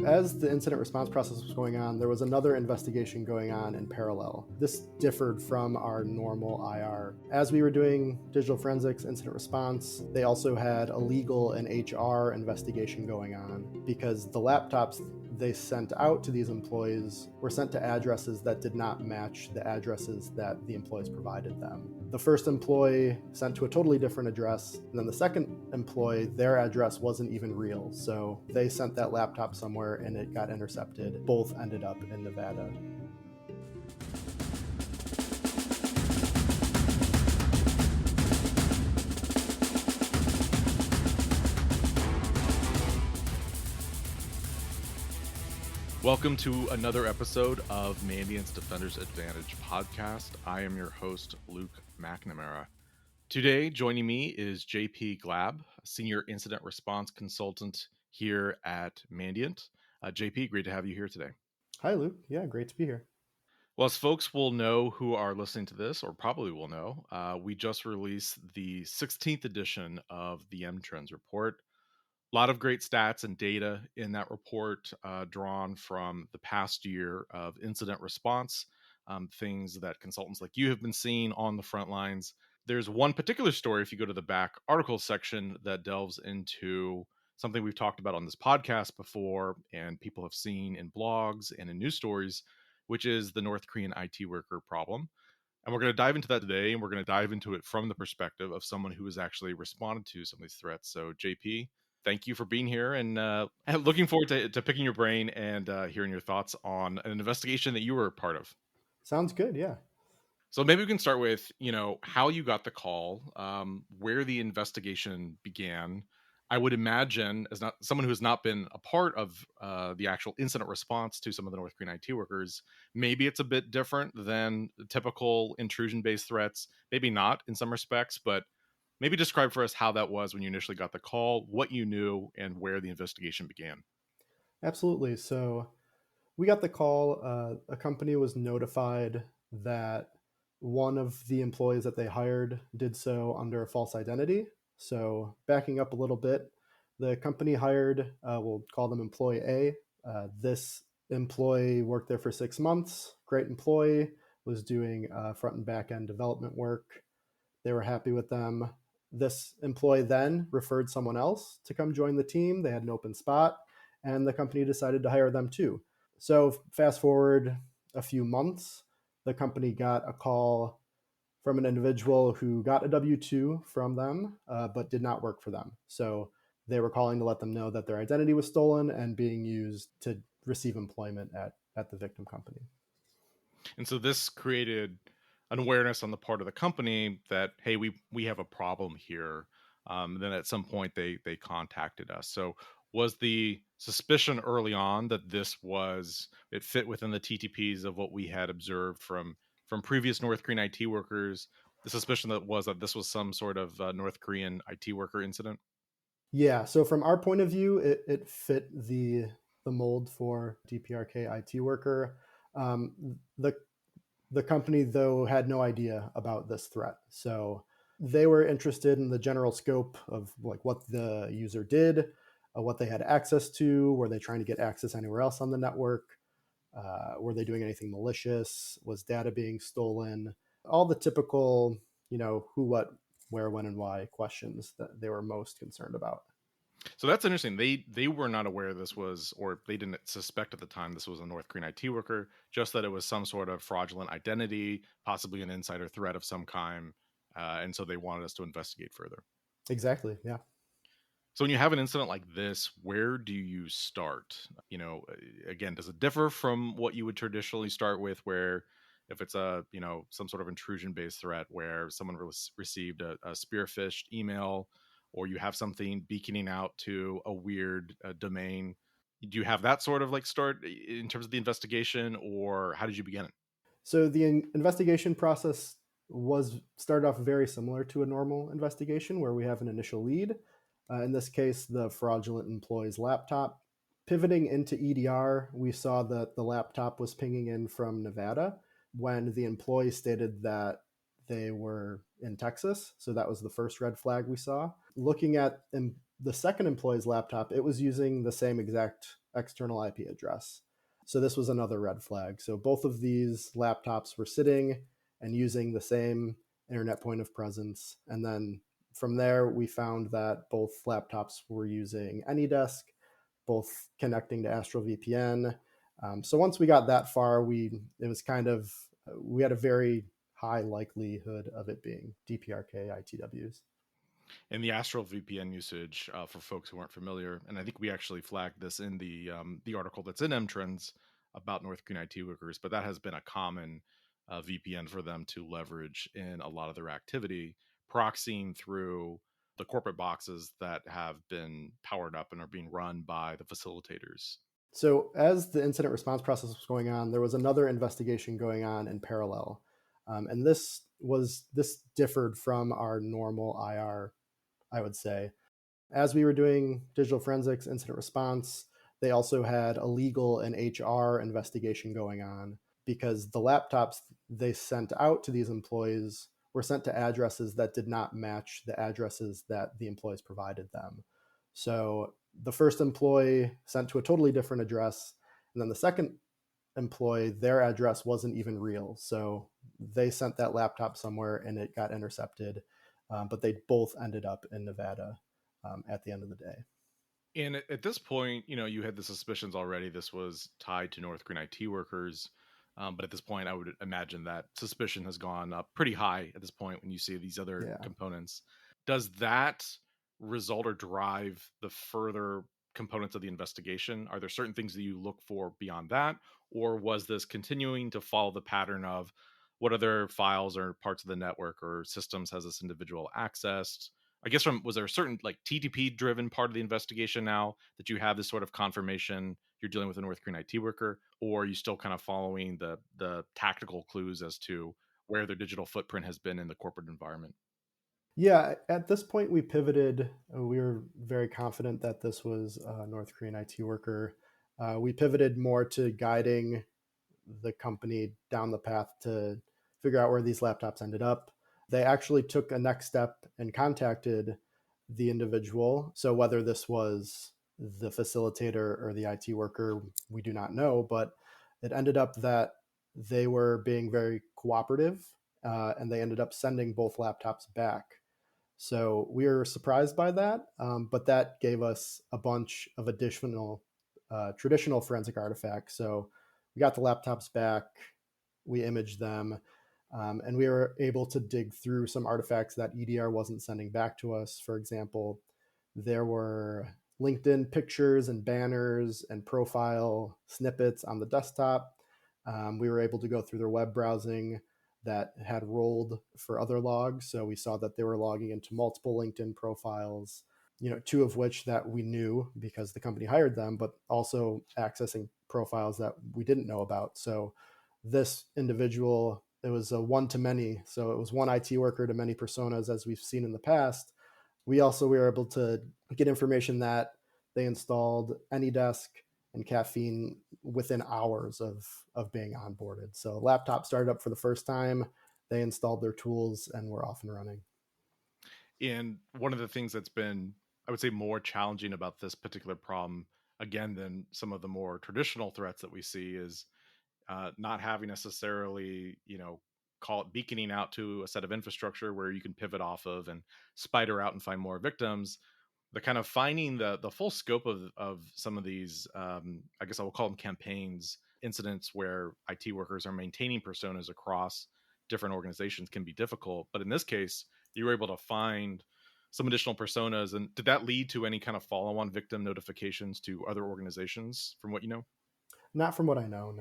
As the incident response process was going on, there was another investigation going on in parallel. This differed from our normal IR. As we were doing digital forensics, incident response, they also had a legal and HR investigation going on because the laptops they sent out to these employees were sent to addresses that did not match the addresses that the employees provided them. The first employee sent to a totally different address, and then the second employee, their address wasn't even real. So they sent that laptop somewhere and it got intercepted. Both ended up in Nevada. Welcome to another episode of Mandiant's Defender's Advantage podcast. I am your host, Luke McNamara. Today, joining me is JP Glab, a senior incident response consultant here at Mandiant. JP, great to have you here today. Hi, Luke. Yeah, great to be here. Well, as folks will know who are listening to this, or probably will know, we just released the 16th edition of the M-Trends report. A lot of great stats and data in that report drawn from the past year of incident response, things that consultants like you have been seeing on the front lines. There's one particular story, if you go to the back article section, that delves into something we've talked about on this podcast before and people have seen in blogs and in news stories, which is the North Korean IT worker problem. And we're going to dive into that today, and we're going to dive into it from the perspective of someone who has actually responded to some of these threats. So, JP, thank you for being here, and looking forward to picking your brain and hearing your thoughts on an investigation that you were a part of. Sounds good, yeah. So maybe we can start with, how you got the call, where the investigation began. I would imagine, as not someone who has not been a part of the actual incident response to some of the North Korean IT workers, maybe it's a bit different than typical intrusion-based threats. Maybe not in some respects, but maybe describe for us how that was when you initially got the call, what you knew, and where the investigation began. Absolutely. So we got the call. A company was notified that one of the employees that they hired did so under a false identity. So backing up a little bit, the company hired, we'll call them employee A. This employee worked there for 6 months. Great employee, was doing front and back end development work. They were happy with them. This employee then referred someone else to come join the team. They had an open spot, and the company decided to hire them too. So fast forward a few months, the company got a call from an individual who got a W-2 from them, but did not work for them. So they were calling to let them know that their identity was stolen and being used to receive employment at the victim company. And so this created an awareness on the part of the company that, hey, we have a problem here. Then at some point they contacted us. So was the suspicion early on that it fit within the TTPs of what we had observed from previous North Korean IT workers, the suspicion that this was some sort of North Korean IT worker incident? Yeah, so from our point of view, it fit the mold for DPRK IT worker. The company, though, had no idea about this threat. So they were interested in the general scope of like what the user did, what they had access to. Were they trying to get access anywhere else on the network? Were they doing anything malicious? Was data being stolen? All the typical, who, what, where, when, and why questions that they were most concerned about. So that's interesting. They were not aware this was, or they didn't suspect at the time this was a North Korean IT worker, just that it was some sort of fraudulent identity, possibly an insider threat of some kind. And so they wanted us to investigate further. Exactly, yeah. So when you have an incident like this, where do you start? Again, does it differ from what you would traditionally start with, where if it's some sort of intrusion-based threat where someone received a spearphished email, or you have something beaconing out to a weird domain? Do you have that sort of like start in terms of the investigation, or how did you begin it? So the investigation process started off very similar to a normal investigation where we have an initial lead. In this case, the fraudulent employee's laptop. Pivoting into EDR, we saw that the laptop was pinging in from Nevada when the employee stated that they were in Texas. So that was the first red flag we saw. Looking at the second employee's laptop, it was using the same exact external IP address. So this was another red flag. So both of these laptops were sitting and using the same internet point of presence. And then from there, we found that both laptops were using AnyDesk, both connecting to Astral VPN. So once we got that far, it was kind of we had a very high likelihood of it being DPRK ITWs. And the Astral VPN usage, for folks who aren't familiar, and I think we actually flagged this in the article that's in MTrends about North Korean IT workers, but that has been a common VPN for them to leverage in a lot of their activity, proxying through the corporate boxes that have been powered up and are being run by the facilitators. So as the incident response process was going on, there was another investigation going on in parallel, and this differed from our normal IR, I would say. As we were doing digital forensics incident response, they also had a legal and HR investigation going on because the laptops they sent out to these employees were sent to addresses that did not match the addresses that the employees provided them. So the first employee sent to a totally different address, and then the second employee, their address wasn't even real. So they sent that laptop somewhere and it got intercepted, but they both ended up in Nevada at the end of the day. And at this point, you had the suspicions already this was tied to North Korean IT workers. But at this point, I would imagine that suspicion has gone up pretty high at this point when you see these other Yeah. components. Does that result or drive the further components of the investigation? Are there certain things that you look for beyond that? Or was this continuing to follow the pattern of what other files or parts of the network or systems has this individual accessed? I guess was there a certain like TTP driven part of the investigation now that you have this sort of confirmation you're dealing with a North Korean IT worker, or are you still kind of following the tactical clues as to where their digital footprint has been in the corporate environment? Yeah, at this point, we pivoted. We were very confident that this was a North Korean IT worker. We pivoted more to guiding the company down the path to figure out where these laptops ended up. They actually took a next step and contacted the individual. So whether this was the facilitator or the IT worker, we do not know, but it ended up that they were being very cooperative, and they ended up sending both laptops back. So we were surprised by that, but that gave us a bunch of additional traditional forensic artifacts. So we got the laptops back, we imaged them, and we were able to dig through some artifacts that EDR wasn't sending back to us. For example, there were LinkedIn pictures and banners and profile snippets on the desktop. We were able to go through their web browsing that had rolled for other logs. So we saw that they were logging into multiple LinkedIn profiles, two of which that we knew because the company hired them, but also accessing profiles that we didn't know about. So this individual, it was a one to many. So it was one IT worker to many personas, as we've seen in the past. We were able to get information that they installed AnyDesk and Caffeine within hours of being onboarded. So laptop started up for the first time, they installed their tools and were off and running. And one of the things that's been, I would say, more challenging about this particular problem, again, than some of the more traditional threats that we see, is not having necessarily, call it beaconing out to a set of infrastructure where you can pivot off of and spider out and find more victims. The kind of finding the full scope of some of these, I guess I will call them campaigns, incidents where IT workers are maintaining personas across different organizations can be difficult. But in this case, you were able to find some additional personas. And did that lead to any kind of follow-on victim notifications to other organizations from what you know? Not from what I know,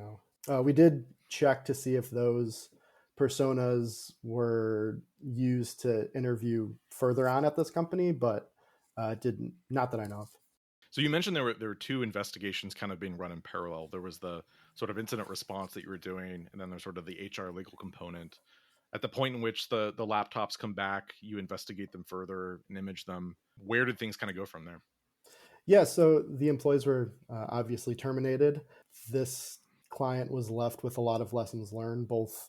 no. We did check to see if those personas were used to interview further on at this company, but didn't, not that I know of. So you mentioned there were two investigations kind of being run in parallel. There was the sort of incident response that you were doing, and then there's sort of the HR legal component. At the point in which the laptops come back, you investigate them further and image them. Where did things kind of go from there? Yeah, so the employees were obviously terminated. This client was left with a lot of lessons learned, both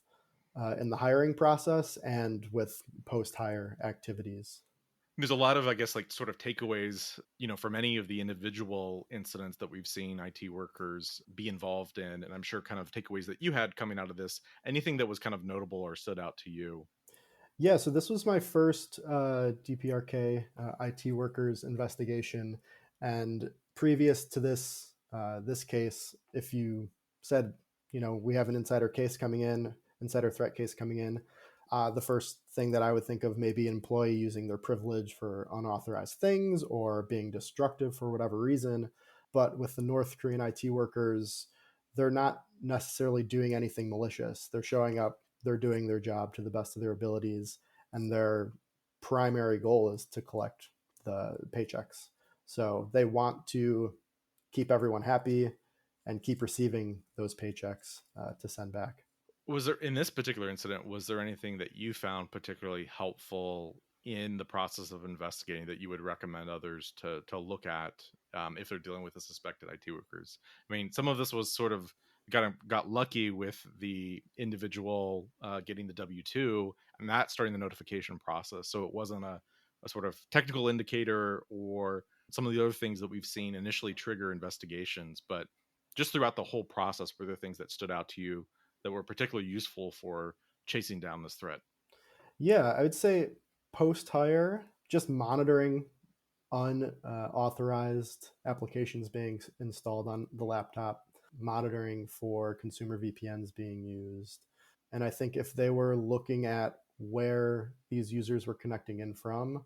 in the hiring process and with post hire activities. There's a lot of, I guess, like sort of takeaways, from any of the individual incidents that we've seen IT workers be involved in. And I'm sure kind of takeaways that you had coming out of this, anything that was kind of notable or stood out to you. Yeah, so this was my first DPRK IT workers investigation, and previous to this case, if you said, we have an insider threat case coming in, the first thing that I would think of maybe an employee using their privilege for unauthorized things or being destructive for whatever reason. But with the North Korean IT workers, they're not necessarily doing anything malicious. They're showing up, they're doing their job to the best of their abilities, and their primary goal is to collect the paychecks. So they want to keep everyone happy and keep receiving those paychecks to send back. Was there, in this particular incident, was there anything that you found particularly helpful in the process of investigating that you would recommend others to look at, if they're dealing with the suspected IT workers? I mean, some of this was sort of got lucky with the individual getting the W-2 and that starting the notification process. So it wasn't a sort of technical indicator or some of the other things that we've seen initially trigger investigations, but just throughout the whole process, were there things that stood out to you that were particularly useful for chasing down this threat? Yeah, I would say post hire, just monitoring unauthorized applications being installed on the laptop, monitoring for consumer VPNs being used. And I think if they were looking at where these users were connecting in from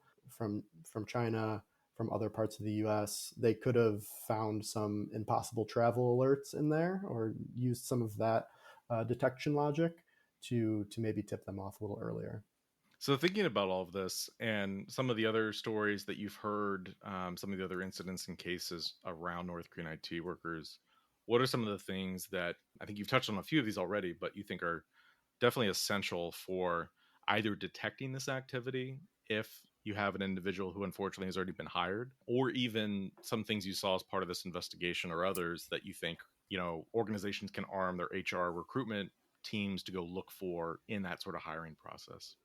China, from other parts of the US, they could have found some impossible travel alerts in there or used some of that detection logic to maybe tip them off a little earlier. So, thinking about all of this and some of the other stories that you've heard, some of the other incidents and cases around North Korean IT workers, what are some of the things that I think you've touched on a few of these already, but you think are definitely essential for either detecting this activity if you have an individual who unfortunately has already been hired, or even some things you saw as part of this investigation or others that you think, organizations can arm their HR recruitment teams to go look for in that sort of hiring process?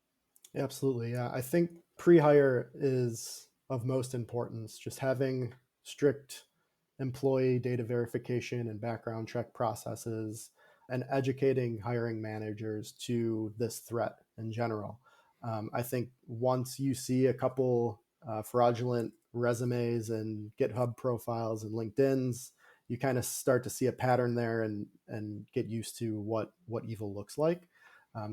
Absolutely. Yeah. I think pre hire is of most importance. Just having strict employee data verification and background check processes and educating hiring managers to this threat in general. I think once you see a couple fraudulent resumes and GitHub profiles and LinkedIn's, you kind of start to see a pattern there and get used to what evil looks like.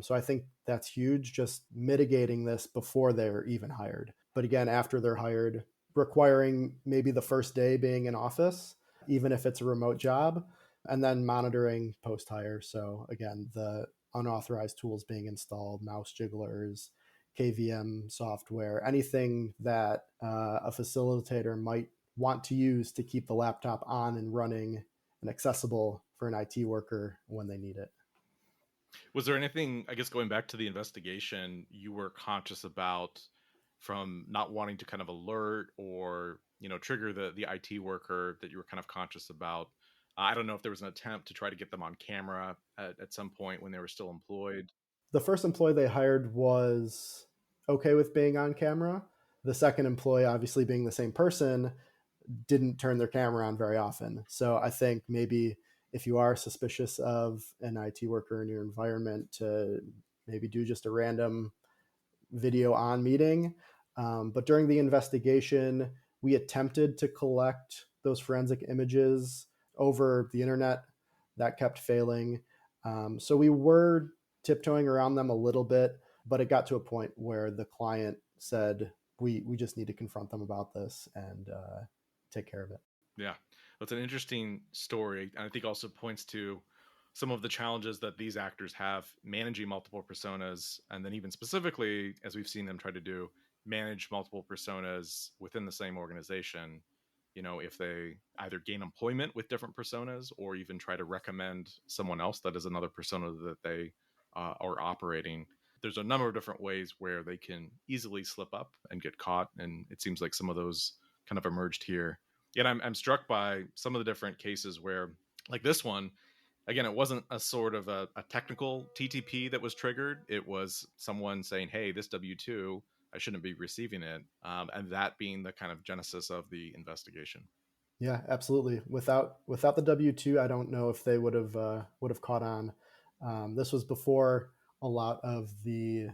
So I think that's huge, just mitigating this before they're even hired. But again, after they're hired, requiring maybe the first day being in office, even if it's a remote job, and then monitoring post hire. So again, the unauthorized tools being installed, mouse jigglers, KVM software, anything that a facilitator might want to use to keep the laptop on and running and accessible for an IT worker when they need it. Was there anything, I guess, going back to the investigation, you were conscious about from not wanting to kind of alert or, trigger the IT worker that you were kind of conscious about? I don't know if there was an attempt to try to get them on camera at some point when they were still employed. The first employee they hired was okay with being on camera. The second employee, obviously being the same person, didn't turn their camera on very often. So I think maybe if you are suspicious of an IT worker in your environment, to maybe do just a random video on meeting. But during the investigation, we attempted to collect those forensic images over the internet. That kept failing. So we were tiptoeing around them a little bit, but it got to a point where the client said, we just need to confront them about this and take care of it. Yeah, that's an interesting story. And I think also points to some of the challenges that these actors have managing multiple personas. And then, even specifically, as we've seen them try to do, manage multiple personas within the same organization. If they either gain employment with different personas or even try to recommend someone else that is another persona that they are operating. There's a number of different ways where they can easily slip up and get caught. And it seems like some of those kind of emerged here. Yet I'm struck by some of the different cases where, like this one, again, it wasn't a sort of a technical TTP that was triggered. It was someone saying, hey, this W-2 I shouldn't be receiving it. And that being the kind of genesis of the investigation. Yeah, absolutely. Without the W-2, I don't know if they would have caught on. This was before a lot of the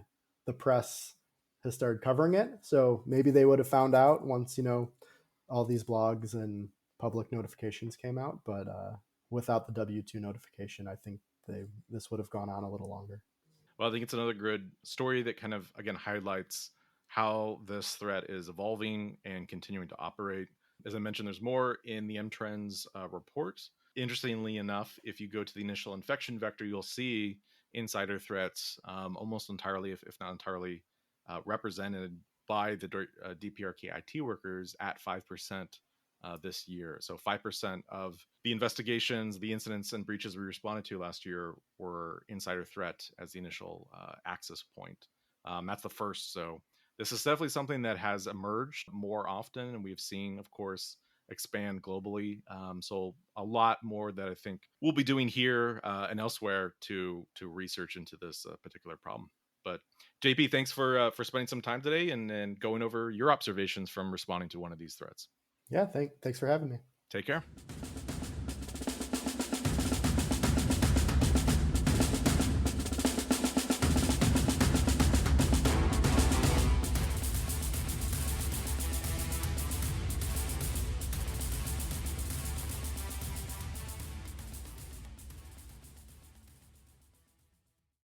press has started covering it, so maybe they would have found out once all these blogs and public notifications came out. But without the W-2 notification, I think this would have gone on a little longer. Well, I think it's another good story that kind of, again, highlights how this threat is evolving and continuing to operate. As I mentioned, there's more in the mTrends report. Interestingly enough, if you go to the initial infection vector, you'll see insider threats almost entirely, if not entirely, represented by the DPRK IT workers at 5% this year. So 5% of the investigations, the incidents and breaches we responded to last year were insider threat as the initial access point. That's the first. So this is definitely something that has emerged more often, and we've seen, of course, expand globally. So a lot more that I think we'll be doing here and elsewhere to research into this particular problem. But JP, thanks for spending some time today and going over your observations from responding to one of these threats. Yeah, thanks for having me. Take care.